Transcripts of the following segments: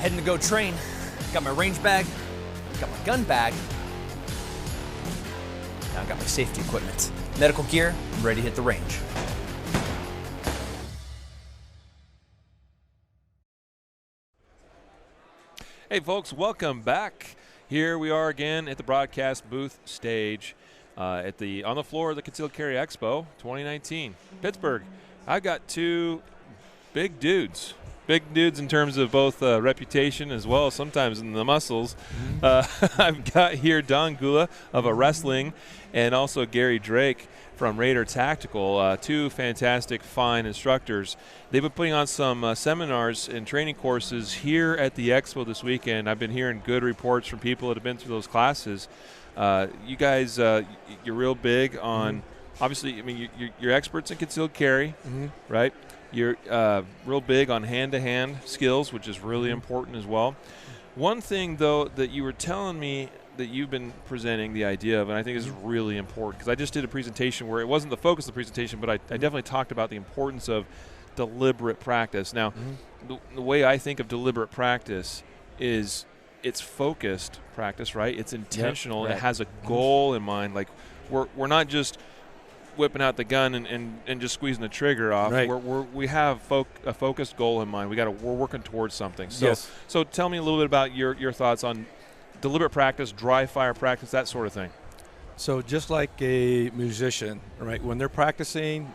Heading to go train. Got my range bag, got my gun bag. Now I got my safety equipment. Medical gear, I'm ready to hit the range. Hey folks, welcome back. Here we are again at the broadcast booth stage on the floor of the Concealed Carry Expo 2019, Pittsburgh. I've got two big dudes in terms of both reputation as well as sometimes in the muscles. I've got here Don Gulla of a wrestling and also Gary Drake from Raider Tactical, two fantastic, fine instructors. They've been putting on some seminars and training courses here at the Expo this weekend. I've been hearing good reports from people that have been through those classes. You guys, you're real big on, obviously, I mean, you're experts in concealed carry, right? You're real big on hand-to-hand skills, which is really important as well. One thing, though, that you were telling me that you've been presenting the idea of, and I think is really important, because I just did a presentation where it wasn't the focus of the presentation, but I definitely talked about the importance of deliberate practice. Now, the way I think of deliberate practice is it's focused practice, right? It's intentional. Yep, right. It has a goal in mind. Like we're not just whipping out the gun and just squeezing the trigger off. Right. We have a focused goal in mind. We're working towards something. So, yes. So tell me a little bit about your thoughts on deliberate practice, dry fire practice, that sort of thing. So just like a musician, right? When they're practicing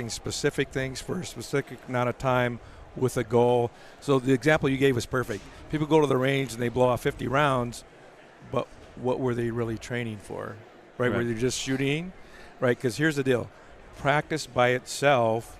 specific things for a specific amount of time with a goal. So the example you gave was perfect. People go to the range and they blow off 50 rounds, but what were they really training for? Right? Were they just shooting? Right, because here's the deal. Practice by itself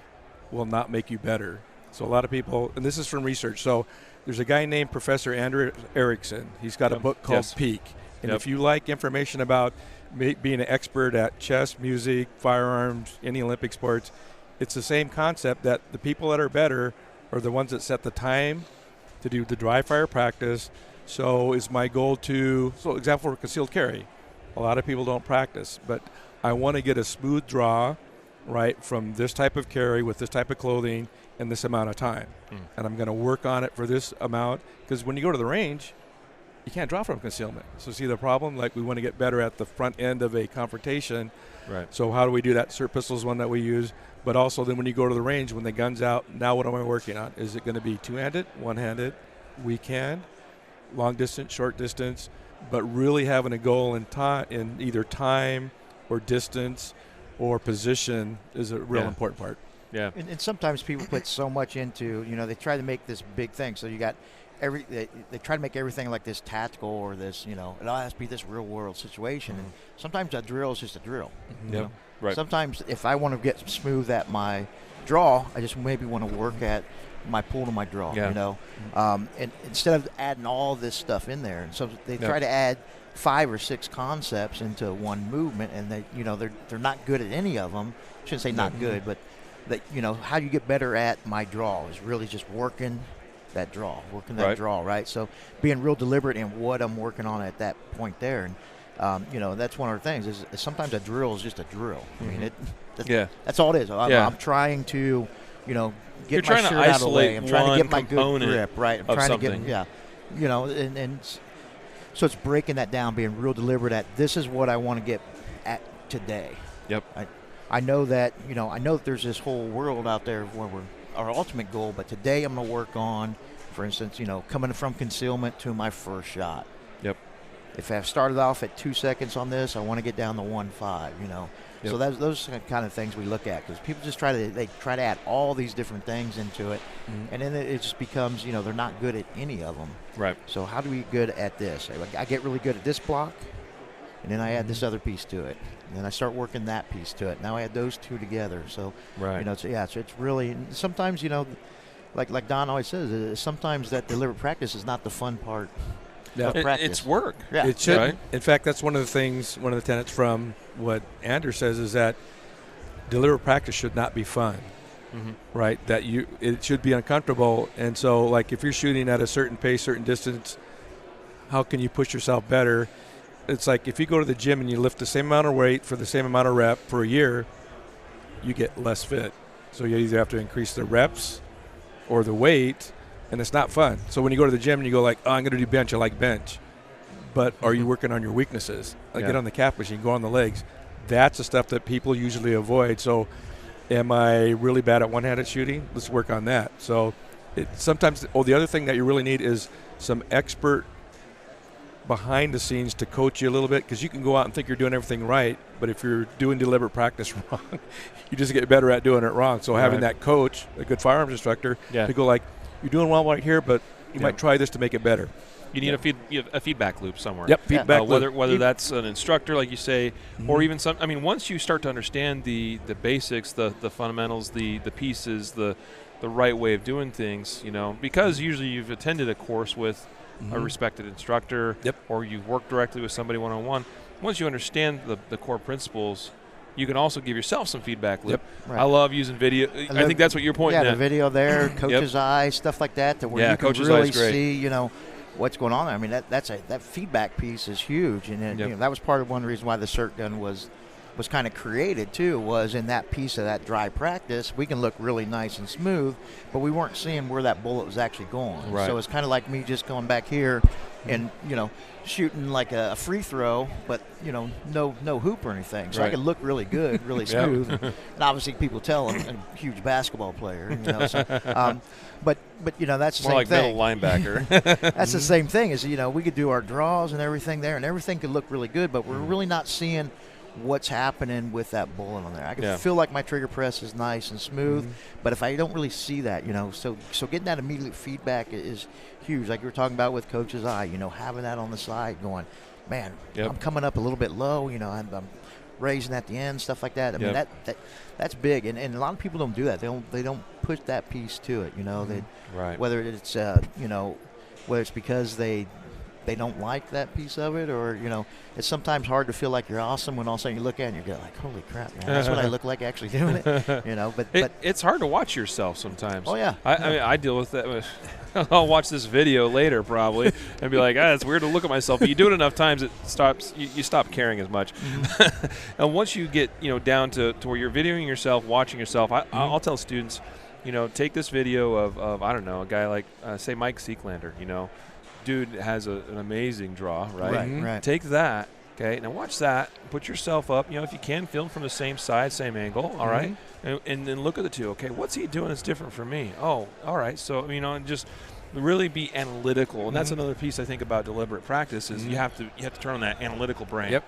will not make you better. So a lot of people, and this is from research, so there's a guy named Professor Andrew Erickson. He's got a book called Peak. And if you like information about being an expert at chess, music, firearms, any Olympic sports, it's the same concept that the people that are better are the ones that set the time to do the dry fire practice. So is my goal so example for concealed carry. A lot of people don't practice, but I want to get a smooth draw, right, from this type of carry with this type of clothing in this amount of time. And I'm going to work on it for this amount, because when you go to the range, you can't draw from concealment. So see the problem? Like, we want to get better at the front end of a confrontation. Right. So how do we do that? SIRT pistol is one that we use. But also then when you go to the range, when the gun's out, now what am I working on? Is it going to be two-handed, one-handed, weak hand, long distance, short distance, but really having a goal in either time or distance or position is a real important part. Yeah. And sometimes people put so much into, they try to make this big thing. So you got they try to make everything like this tactical or this, it all has to be this real world situation. And sometimes a drill is just a drill. Yep. Right. Sometimes if I want to get smooth at my draw, I just maybe want to work at my pull to my draw, and instead of adding all this stuff in there. And so they try to add 5 or 6 concepts into one movement, and they're not good at any of them. I shouldn't say not good, but that how you get better at my draw is really just working that draw, right? So being real deliberate in what I'm working on at that point there, and that's one of the things is sometimes a drill is just a drill. I mean, that's all it is. I'm trying to, get my shirt out of the way. I'm trying to get my good grip, right? I'm trying to get, and so it's breaking that down, being real deliberate at this is what I want to get at today. Yep. I know that, I know that there's this whole world out there where we're our ultimate goal, but today I'm going to work on, for instance, coming from concealment to my first shot. Yep. If I've started off at 2 seconds on this, I want to get down to 1.5, Yep. So those kind of things we look at, because people just try to add all these different things into it, and then it just becomes, they're not good at any of them. Right. So how do we get good at this? I get really good at this block, and then I add this other piece to it, and then I start working that piece to it. Now I add those two together. So so it's really sometimes like Don always says, sometimes that deliberate practice is not the fun part. Yeah. It's work. Yeah. It should. Right? In fact, that's one of the tenets from what Andrew says is that deliberate practice should not be fun, right? That it should be uncomfortable. And so, like, if you're shooting at a certain pace, certain distance, how can you push yourself better? It's like if you go to the gym and you lift the same amount of weight for the same amount of rep for a year, you get less fit. So you either have to increase the reps or the weight, and it's not fun. So when you go to the gym and you go like, oh, I'm going to do bench, I like bench. But are you working on your weaknesses? Like get on the calf machine, go on the legs. That's the stuff that people usually avoid. So am I really bad at one-handed shooting? Let's work on that. So sometimes, the other thing that you really need is some expert behind the scenes to coach you a little bit, because you can go out and think you're doing everything right, but if you're doing deliberate practice wrong, you just get better at doing it wrong. So having that coach, a good firearms instructor, to go like, you're doing well right here, but you might try this to make it better. You need a feedback loop somewhere. Yep, feedback loop. Whether that's an instructor, like you say, or even some. I mean, once you start to understand the basics, the fundamentals, the pieces, the right way of doing things, because usually you've attended a course with a respected instructor, or you've worked directly with somebody one-on-one. Once you understand the core principles, you can also give yourself some feedback loop. Right. I love using video. I think that's what you're pointing at. Yeah, the video there, coach's eye, stuff like that, where you can really see, what's going on there. I mean, that feedback piece is huge, and that was part of one reason why the cert gun was kind of created too, was in that piece of that dry practice, we can look really nice and smooth, but we weren't seeing where that bullet was actually going. Right. So it's kind of like me just going back here and, shooting like a free throw, but, no hoop or anything. So I could look really good, really smooth. And obviously people tell I'm a huge basketball player, so, but that's the more same like thing. Middle linebacker. That's the same thing is, we could do our draws and everything there, and everything could look really good, but we're really not seeing what's happening with that bullet on there. I can feel like my trigger press is nice and smooth, but if I don't really see that, so getting that immediate feedback is huge. Like you were talking about with coach's eye, having that on the side going, man, I'm coming up a little bit low, I'm raising at the end, stuff like that. I mean, that's big, and a lot of people don't do that. They don't put that piece to it, whether it's whether it's because they don't like that piece of it, or it's sometimes hard to feel like you're awesome when all of a sudden you look at it and you go like, holy crap, man, that's what I look like actually doing it. But it's hard to watch yourself sometimes. Oh yeah. I mean, I deal with that. I'll watch this video later probably and be like, it's weird to look at myself. But you do it enough times, it stops. You stop caring as much. And once you get down to where you're videoing yourself, watching yourself, I'll tell students, take this video of I don't know, a guy like say Mike Seeklander, dude has an amazing draw, right? Right. Take that, okay? Now watch that. Put yourself up. If you can, film from the same side, same angle, all right? And then look at the two. Okay, what's he doing that's different from me? Oh, all right. So, and just really be analytical. And that's another piece I think about deliberate practice is you have to turn on that analytical brain. Yep.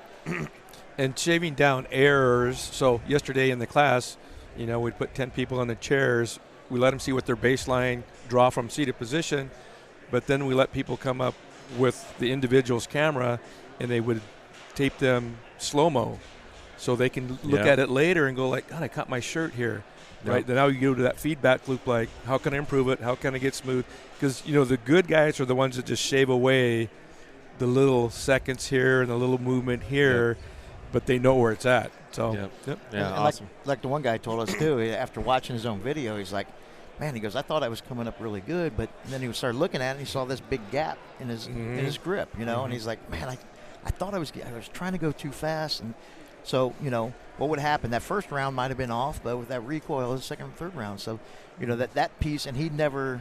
And shaving down errors. So yesterday in the class, we'd put 10 people in the chairs. We let them see what their baseline draw from seated position. But then we let people come up with the individual's camera, and they would tape them slow-mo so they can look at it later and go like, God, I cut my shirt here. Right? Then now you go to that feedback loop like, how can I improve it? How can I get smooth? Because, the good guys are the ones that just shave away the little seconds here and the little movement here, but they know where it's at. So, yeah, awesome. Like the one guy told us, too, after watching his own video, he's like, man, he goes, I thought I was coming up really good, but then he started looking at it and he saw this big gap in his grip, and he's like, man, I thought I was trying to go too fast. And so, what would happen? That first round might have been off, but with that recoil, the second and third round. So, that piece, and he never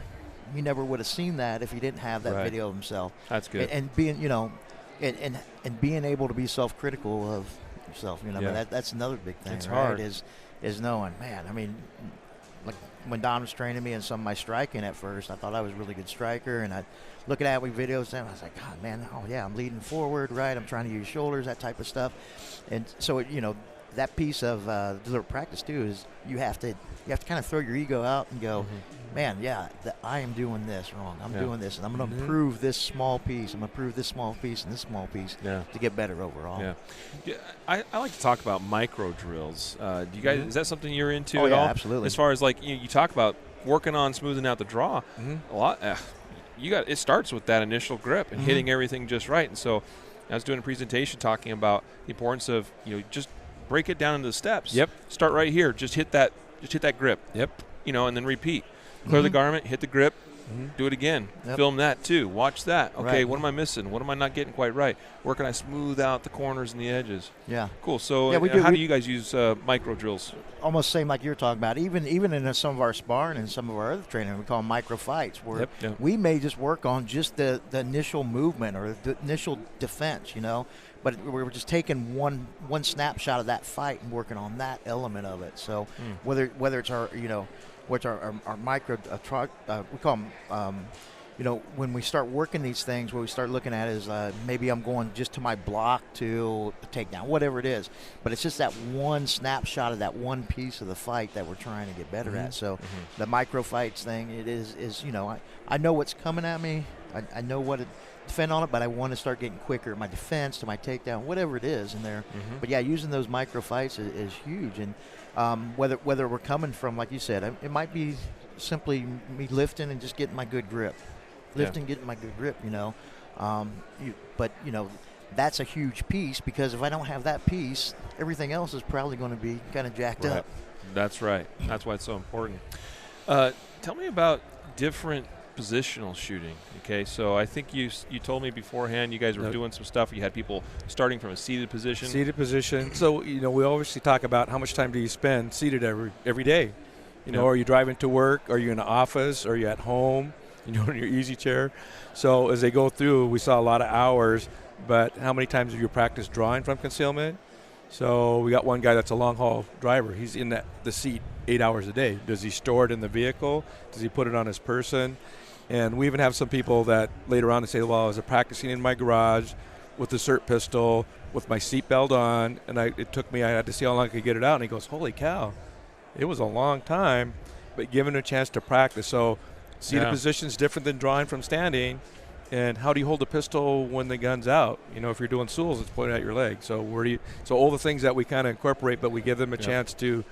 would have seen that if he didn't have that video of himself. That's good. And being, and being able to be self-critical of yourself, but that's another big thing. It's right? hard. Is knowing, man, I mean, like when Don was training me and some of my striking at first, I thought I was a really good striker, and I'd looking at videos and I was like, God, man, I'm leading forward, right? I'm trying to use shoulders, that type of stuff. And so, that piece of deliberate practice too is you have to kind of throw your ego out and go, man, I am doing this wrong. I'm doing this, and I'm going to improve this small piece. I'm going to improve this small piece and this small piece to get better overall. Yeah. I like to talk about micro drills. Do you guys? Is that something you're into at all? Absolutely. As far as like you talk about working on smoothing out the draw, a lot. It starts with that initial grip and hitting everything just right. And so, I was doing a presentation talking about the importance of just break it down into the steps. Yep. Start right here. Just hit that grip. Yep. And then repeat. Clear the garment, hit the grip, Do it again. Yep. Film that too. Watch that. Okay, Right. what am I missing? What am I not getting quite right? Where can I smooth out the corners and the edges? Yeah. Cool. So Yeah, how do you guys use micro drills? Almost same like you're talking about. Even in some of our sparring and some of our other training, we call them micro fights, where Yep. we may just work on just the initial movement or the initial defense, But we're just taking one snapshot of that fight and working on that element of it. So whether it's our our micro, we call them. When we start working these things, what we start looking at is maybe I'm going just to my block to a takedown, whatever it is. But it's just that one snapshot of that one piece of the fight that we're trying to get better at. So the micro fights thing, it is I know what's coming at me. I know what to defend on it, but I want to start getting quicker at my defense, to my takedown, whatever it is in there. But yeah, using those micro fights is huge. And whether we're coming from, like you said, it might be simply me lifting and just getting my good grip. Getting my good grip, but that's a huge piece, because if I don't have that piece, everything else is probably going to be kind of jacked up. That's right. That's why it's so important. Tell me about different positional shooting. Okay, so I think you told me beforehand you guys were doing some stuff. You had people starting from a seated position. So we obviously talk about how much time do you spend seated every day. Are you driving to work? Are you in the office? Are you at home? In your easy chair. So as they go through, we saw a lot of hours, but how many times have you practiced drawing from concealment? So we got one guy that's a long haul driver. He's in the seat 8 hours a day. Does he store it in the vehicle? Does he put it on his person? And we even have some people that later on say, well, I was practicing in my garage with the SIRT pistol with my seatbelt on, and I had to see how long I could get it out. And he goes, holy cow, it was a long time, but given a chance to practice. So seated position is different than drawing from standing. And how do you hold the pistol when the gun's out? If you're doing SULs, it's pointed at your leg. So all the things that we kind of incorporate, but we give them a chance to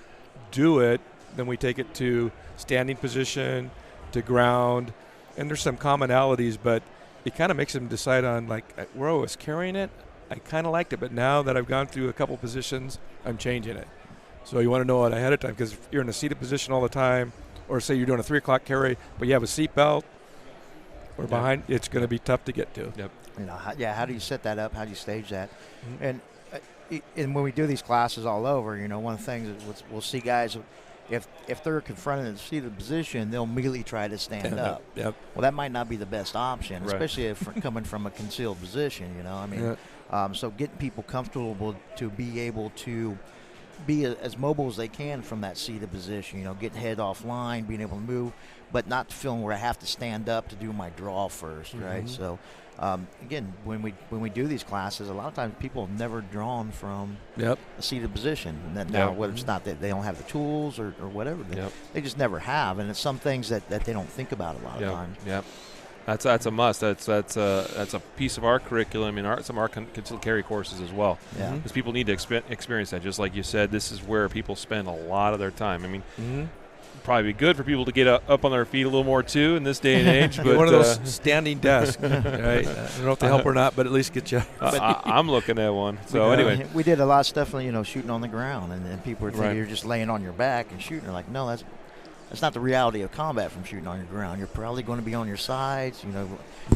do it. Then we take it to standing position, to ground, and there's some commonalities, but it kind of makes them decide on where I was carrying it. I kind of liked it, but now that I've gone through a couple positions, I'm changing it. So you want to know it ahead of time, because if you're in a seated position all the time, or say you're doing a 3 o'clock carry, but you have a seat belt or behind, it's going to be tough to get to. How do you set that up? How do you stage that? And when we do these classes all over, one of the things is we'll see guys, if they're confronted in a seated position, they'll immediately try to stand up. Well, that might not be the best option, especially if coming from a concealed position. So getting people comfortable to be able to be as mobile as they can from that seated position, getting head offline, being able to move, but not feeling where I have to stand up to do my draw first, right? So, again, when we do these classes, a lot of times people have never drawn from a seated position. And now, whether it's not that they don't have the tools or whatever, they just never have. And it's some things that they don't think about a lot of times. That's a must. That's a piece of our curriculum in some of our concealed carry courses as well. Because people need to experience that. Just like you said, this is where people spend a lot of their time. I mean, probably be good for people to get up on their feet a little more too in this day and age. But one of those standing desks, right? I don't know if they help or not, but at least get you. I'm looking at one. So anyway, we did a lot of stuff, shooting on the ground, and people were thinking you're just laying on your back and shooting. They're like, no, that's not the reality of combat from shooting on your ground. You're probably going to be on your sides,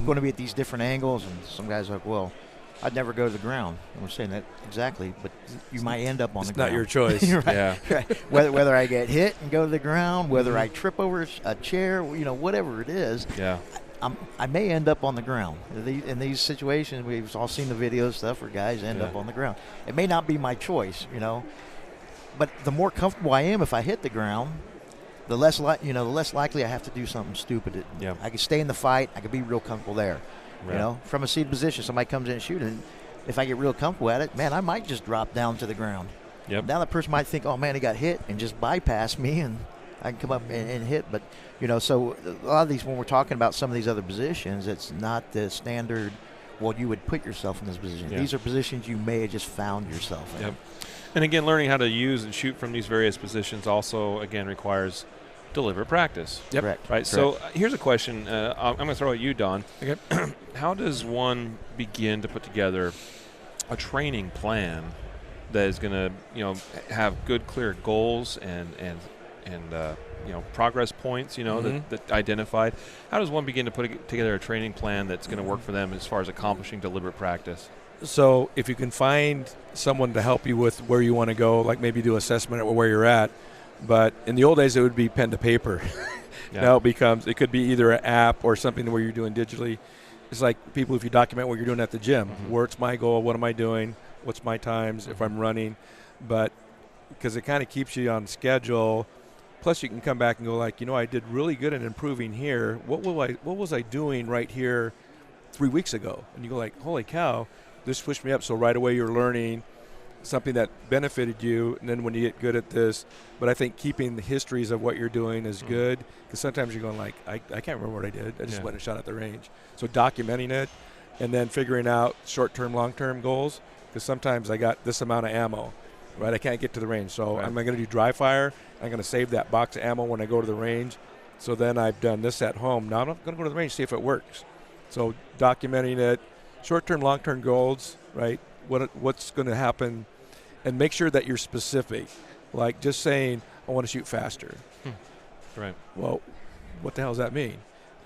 going to be at these different angles. And some guys are like, well, I'd never go to the ground. And we're saying that exactly, but you might end up on the ground. It's not your choice. Right. Whether I get hit and go to the ground, whether I trip over a chair, whatever it is, I may end up on the ground. In these situations, we've all seen the video stuff where guys end up on the ground. It may not be my choice, but the more comfortable I am if I hit the ground, the less likely I have to do something stupid. I can stay in the fight. I can be real comfortable there. From a seated position, somebody comes in and shoots, and if I get real comfortable at it, man, I might just drop down to the ground. Now that person might think, oh man, he got hit, and just bypass me, and I can come up and hit. But so a lot of these, when we're talking about some of these other positions, it's not the standard. Well, you would put yourself in this position. These are positions you may have just found yourself in. And again, learning how to use and shoot from these various positions also, again, requires deliberate practice. Correct. Right. So here's a question. I'm going to throw at you, Don. Okay. How does one begin to put together a training plan that is going to, have good, clear goals and progress points, that identified. How does one begin to put together a training plan that's going to work for them as far as accomplishing deliberate practice? So if you can find someone to help you with where you want to go, like maybe do assessment at where you're at, but in the old days it would be pen to paper. Now it could be either an app or something where you're doing digitally. It's like people, if you document what you're doing at the gym, where's my goal, what am I doing, what's my times, if I'm running, but because it kind of keeps you on schedule. Plus you can come back and go like, I did really good at improving here. What was I doing right here 3 weeks ago? And you go like, holy cow, this pushed me up. So right away you're learning something that benefited you, and then when you get good at this, but I think keeping the histories of what you're doing is good, because sometimes you're going like, I can't remember what I did. I just went and shot at the range. So documenting it, and then figuring out short-term, long-term goals, because sometimes I got this amount of ammo, right? I can't get to the range, so I'm going to do dry fire. I'm going to save that box of ammo when I go to the range. So then I've done this at home. Now I'm going to go to the range, see if it works. So documenting it, short-term, long-term goals, right? What's going to happen, and make sure that you're specific. Like just saying, I want to shoot faster. Right. Well, what the hell does that mean?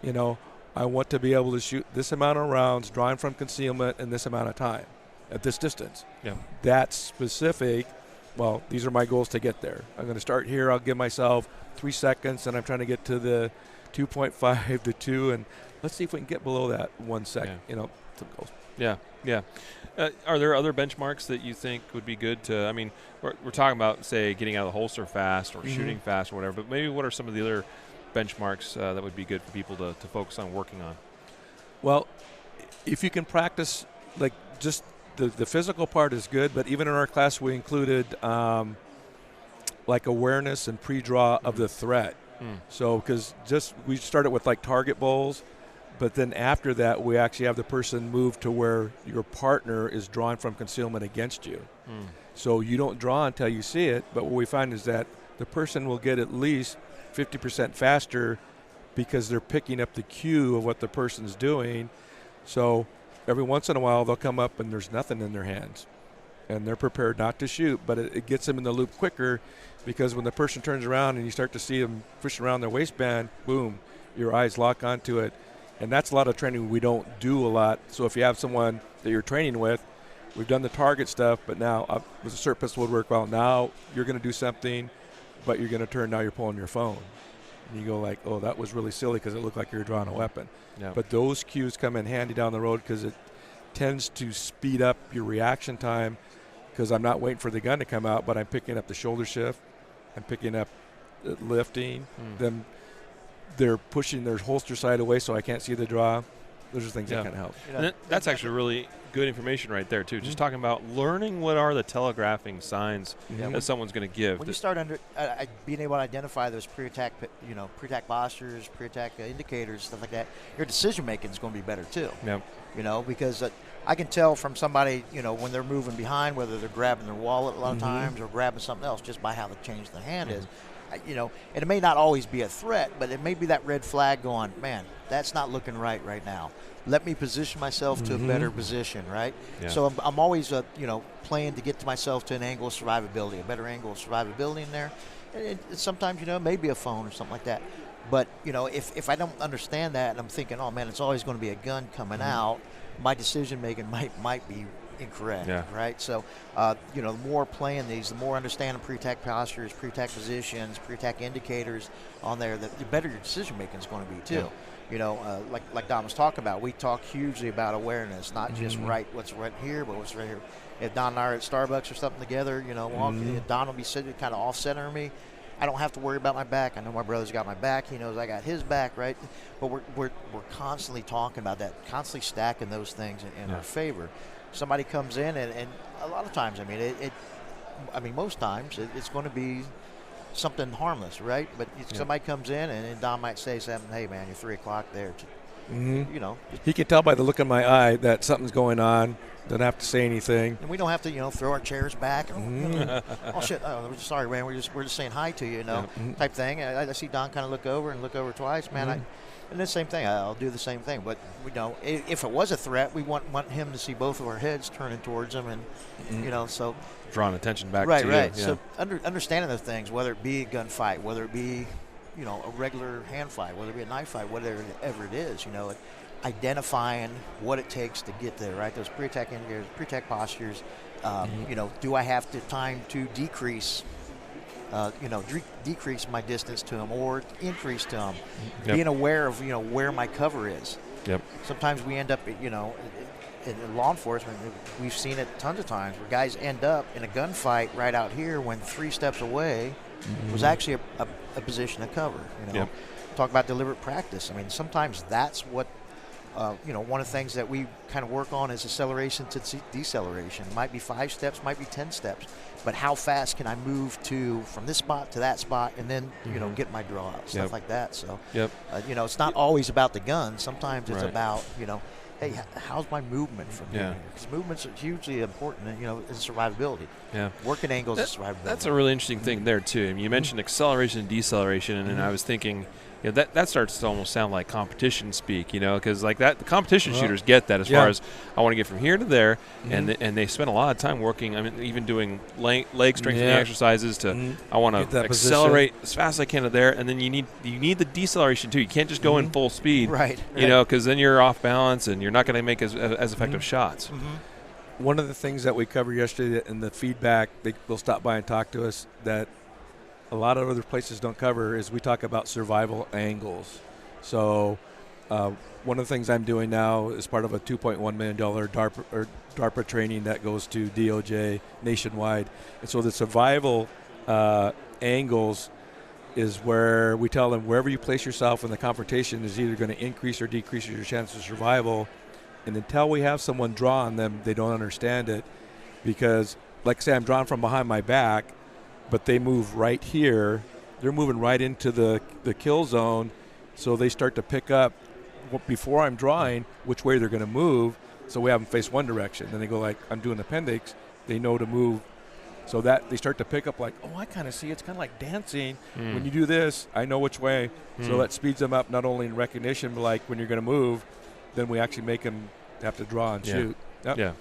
I want to be able to shoot this amount of rounds, drawing from concealment in this amount of time, at this distance. Yeah. That's specific. Well, these are my goals to get there. I'm going to start here. I'll give myself 3 seconds, and I'm trying to get to the 2.5 to 2, and let's see if we can get below that 1 second. Some goals. Yeah. Are there other benchmarks that you think would be good to, we're talking about, say, getting out of the holster fast or shooting fast or whatever, but maybe what are some of the other benchmarks that would be good for people to focus on working on? Well, if you can practice, like just the physical part is good, but even in our class we included like awareness and pre-draw of the threat. So because we started with like target bowls, but then after that, we actually have the person move to where your partner is drawing from concealment against you. So you don't draw until you see it, but what we find is that the person will get at least 50% faster because they're picking up the cue of what the person's doing. So every once in a while, they'll come up and there's nothing in their hands, and they're prepared not to shoot, but it gets them in the loop quicker, because when the person turns around and you start to see them push around their waistband, boom, your eyes lock onto it. And that's a lot of training we don't do a lot. So if you have someone that you're training with, we've done the target stuff, but now with a SIRT pistol would work well. Now you're going to do something, but you're going to turn, now you're pulling your phone. And you go like, oh, that was really silly because it looked like you were drawing a weapon. Yeah. But those cues come in handy down the road, because it tends to speed up your reaction time, because I'm not waiting for the gun to come out, but I'm picking up the shoulder shift. I'm picking up lifting, them. They're pushing their holster side away so I can't see the draw. Those are things that kind of help. And that's actually really good information right there, too. Just talking about learning what are the telegraphing signs that someone's going to give. When you start being able to identify those pre-attack, pre-attack postures, pre-attack indicators, stuff like that, your decision-making is going to be better, too. Yeah. Because I can tell from somebody, when they're moving behind, whether they're grabbing their wallet a lot of times or grabbing something else, just by how the change of the hand is. And it may not always be a threat, but it may be that red flag going, man, that's not looking right now. Let me position myself to a better position, right? Yeah. So I'm always, playing to get to myself to an angle of survivability, a better angle of survivability in there. And sometimes, it may be a phone or something like that. But, if I don't understand that and I'm thinking, oh, man, it's always going to be a gun coming out, my decision-making might be incorrect, right? So, the more playing these, the more understanding pre-attack postures, pre-attack positions, pre-attack indicators on there, the better your decision-making is going to be, too. Yeah. Like Don was talking about, we talk hugely about awareness, not just what's right here, but what's right here. If Don and I are at Starbucks or something together, Don will be sitting kind of off-centering me. I don't have to worry about my back. I know my brother's got my back. He knows I got his back, right? But we're constantly talking about that, constantly stacking those things in our favor. Somebody comes in, and a lot of times, most times it's going to be something harmless, right? But somebody comes in, and Don might say something, hey, man, you're 3 o'clock there. He can tell by the look in my eye that something's going on. Doesn't have to say anything. And we don't have to, throw our chairs back. Oh, shit. Oh, sorry, man. We're just saying hi to you, type thing. I see Don kind of look over twice, man. And the same thing. I'll do the same thing. But if it was a threat, we want him to see both of our heads turning towards him, and so drawing attention back to you. Right. So understanding those things, whether it be a gunfight, whether it be a regular hand fight, whether it be a knife fight, whatever it is, identifying what it takes to get there, right? Those pre-attack indicators, pre-attack postures. Do I have the time to decrease, decrease my distance to them or increase to them? Yep. Being aware of, where my cover is. Yep. Sometimes we end up, in law enforcement, we've seen it tons of times where guys end up in a gunfight right out here when 3 steps away was actually a position of cover. Yep. Talk about deliberate practice. I mean, sometimes that's what, one of the things that we kind of work on is acceleration to deceleration. It might be 5 steps, might be 10 steps, but how fast can I move from this spot to that spot and then, get my draw out, stuff like that. So, it's not always about the gun. Sometimes it's about, hey, how's my movement from here? Because movements are hugely important, in survivability. Yeah. Working angles is survivability. That's a really interesting thing there, too. I mean, you mentioned acceleration and deceleration, and I was thinking, that starts to almost sound like competition speak, because like that, the competition shooters get that as far as I want to get from here to there, and they spend a lot of time working. I mean, even doing leg strengthening exercises to I want to accelerate as fast as I can to there, and then you need the deceleration too. You can't just go in full speed, right? Because then you're off balance and you're not going to make as effective shots. One of the things that we covered yesterday in the feedback, they'll stop by and talk to us, that a lot of other places don't cover, is we talk about survival angles. So one of the things I'm doing now is part of a $2.1 million DARPA training that goes to DOJ nationwide. And so the survival angles is where we tell them wherever you place yourself in the confrontation is either going to increase or decrease your chance of survival. And until we have someone draw on them, they don't understand it. Because, like say, I'm drawn from behind my back, but they move right here. They're moving right into the kill zone, so they start to pick up before I'm drawing which way they're going to move, so we have them face one direction. Then they go like, I'm doing appendix, they know to move, so that they start to pick up like, oh, I kind of see it's kind of like dancing. When you do this, I know which way, so that speeds them up not only in recognition, but like when you're going to move, then we actually make them have to draw and shoot. Yep. Yeah,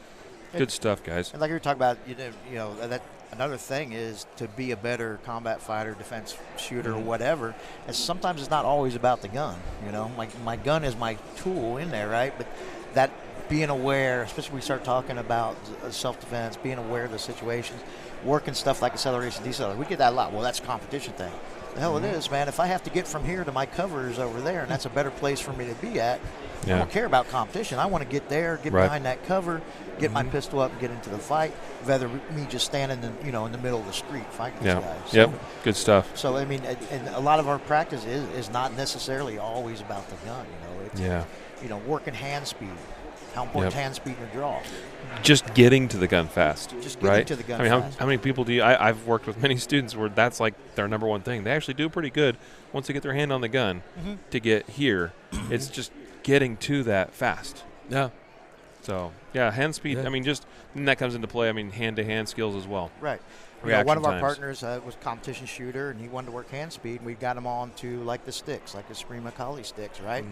good stuff, guys. And like you were talking about, that another thing is to be a better combat fighter, defense shooter, or whatever. And sometimes it's not always about the gun. My gun is my tool in there, right? But that being aware, especially when we start talking about self-defense, being aware of the situations, working stuff like acceleration, deceleration. We get that a lot. Well, that's a competition thing. The hell it is, man. If I have to get from here to my covers over there, and that's a better place for me to be at, I don't care about competition. I want to get there, get behind that cover, get my pistol up, and get into the fight, rather me just standing in the middle of the street fighting these guys. So, good stuff. So I mean, and a lot of our practice is not necessarily always about the gun. It's working hand speed. How important hand speed in your draw? Just getting to the gun fast. Just getting to the gun fast. How many people do you? I've worked with many students where that's like their number one thing. They actually do pretty good once they get their hand on the gun to get here. It's just getting to that fast. Yeah. So, hand speed. I mean, and that comes into play. I mean, hand-to-hand skills as well. Right. One of our partners was a competition shooter, and he wanted to work hand speed, and we got him on to like the sticks, like the Supreme Kali sticks, right?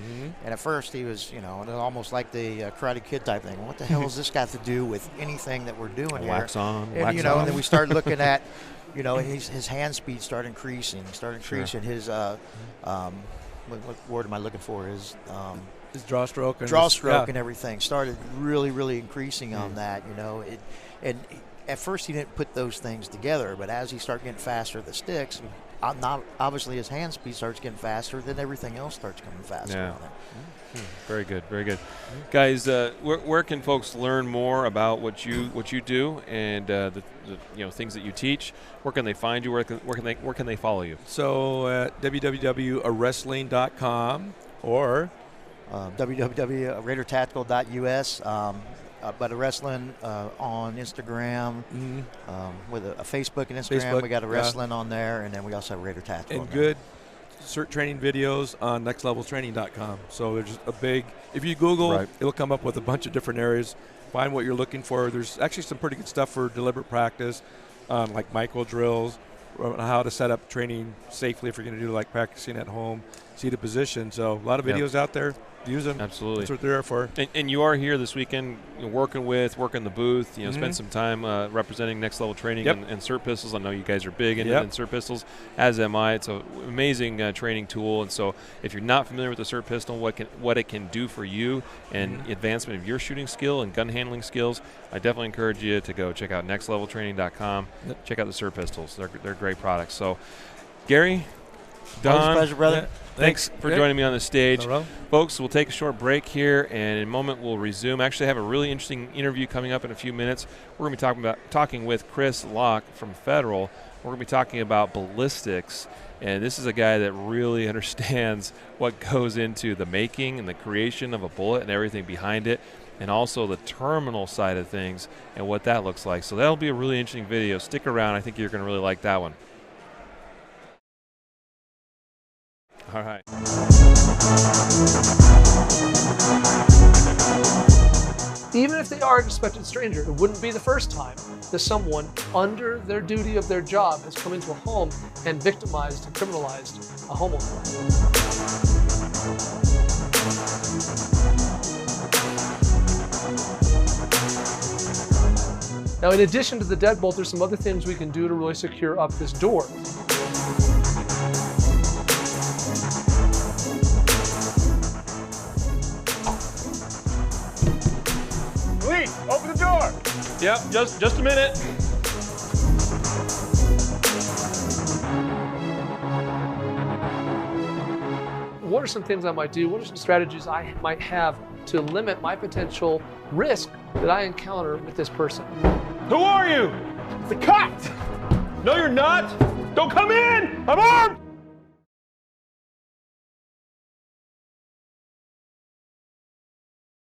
And at first he was, almost like the Karate Kid type thing. What the hell does this got to do with anything that we're doing here? Wax on, and, wax on. And then we started looking at, his hand speed started increasing. His, what word am I looking for? His draw stroke. And everything started really, really increasing on that, and at first he didn't put those things together, but as he started getting faster, the sticks, obviously his hand speed starts getting faster, then everything else starts coming faster. Yeah. Very good, very good. Guys, where can folks learn more about what you do and the things that you teach? Where can they find you? Where can they follow you? So at www.wrestling.com or www.raidertactical.us. But a wrestling on Instagram, with a Facebook and Instagram. We got a wrestling on there, and then we also have Raider Tactical. And good cert training videos on nextleveltraining.com. So there's just a big, if you Google, it'll come up with a bunch of different areas. Find what you're looking for. There's actually some pretty good stuff for deliberate practice, like micro drills, how to set up training safely if you're going to do like practicing at home, seated position. So a lot of videos out there. use them. Absolutely. That's what they're for. And you are here this weekend working the booth, spend some time representing Next Level Training and Cert Pistols. I know you guys are big into Cert Pistols, as am I. It's an amazing training tool. And so if you're not familiar with the Cert Pistol, what it can do for you and advancement of your shooting skill and gun handling skills, I definitely encourage you to go check out nextleveltraining.com. Check out the Cert Pistols. They're great products. So, Gary, Don, always a pleasure, brother. Yeah. Thanks for joining me on the stage. No Folks, we'll take a short break here, and in a moment we'll resume. Actually, I have a really interesting interview coming up in a few minutes. We're going to be talking with Chris Locke from Federal. We're going to be talking about ballistics, and this is a guy that really understands what goes into the making and the creation of a bullet and everything behind it, and also the terminal side of things and what that looks like. So that'll be a really interesting video. Stick around. I think you're going to really like that one. All right. Even if they are a suspected stranger, it wouldn't be the first time that someone, under their duty of their job, has come into a home and victimized and criminalized a homeowner. Now, in addition to the deadbolt, there's some other things we can do to really secure up this door. Open the door. Yep, just a minute. What are some things I might do? What are some strategies I might have to limit my potential risk that I encounter with this person? Who are you? The cops. No, you're not. Don't come in. I'm armed.